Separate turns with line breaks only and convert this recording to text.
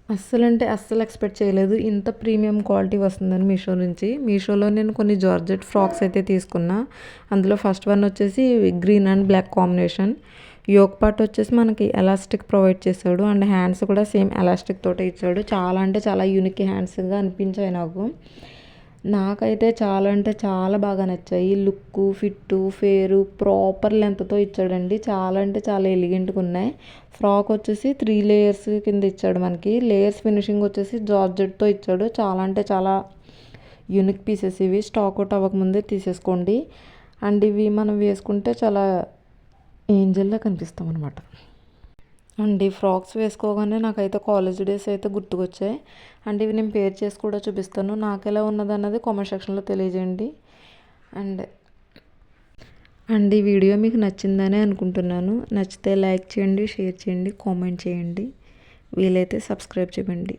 అస్సలంటే అస్సలు ఎక్స్‌పెక్ట్ చేయలేదు. ఇంత ప్రీమియం క్వాలిటీ వస్తుందని మీషో నుంచి. మీషోలో నేను కొన్ని జార్జెట్ ఫ్రాక్స్ అయితే తీసుకున్నా. అందులో ఫస్ట్ వన్ వచ్చేసి green and black combination. Yoke part వచ్చేసి మనకి ఎలాస్టిక్ ప్రొవైడ్ చేశాడు. అండ్ హ్యాండ్స్ కూడా సేమ్ ఎలాస్టిక్ తోటే ఇచ్చాడు. చాలా అంటే చాలా యూనిక్ హ్యాండ్స్‌గా అనిపించాయి నాకు. నాకైతే చాలా అంటే చాలా బాగా నచ్చాయి. లుక్కు, ఫిట్టు, ఫేరు ప్రాపర్ లెంత్‌తో ఇచ్చాడండి. చాలా అంటే చాలా ఎలిగెంట్‌గా ఉన్నాయి. ఫ్రాక్ వచ్చేసి 3 లేయర్స్ కింద ఇచ్చాడు మనకి. లేయర్స్ ఫినిషింగ్ వచ్చేసి జార్జెట్‌తో ఇచ్చాడు. చాలా అంటే చాలా యూనిక్ పీసెస్ ఇవి. స్టాక్ అవుట్ అవ్వకముందే తీసేసుకోండి. అండ్ ఇవి మనం వేసుకుంటే చాలా ఏంజెల్‌లా కనిపిస్తాం అనమాట. అండ్ ఈ ఫ్రాక్స్ వేసుకోగానే నాకైతే కాలేజ్ డేస్ అయితే గుర్తుకొచ్చాయి. అండ్ ఇవి నేను పేర్ చేసి కూడా చూపిస్తాను. నాకెలా ఉన్నదన్నది కామెంట్ సెక్షన్లో తెలియజేయండి. అండ్ అండ్ ఈ వీడియో మీకు నచ్చిందనే అనుకుంటున్నాను. నచ్చితే లైక్ చేయండి, షేర్ చేయండి, కామెంట్ చేయండి. వీలైతే సబ్స్క్రైబ్ చేయండి.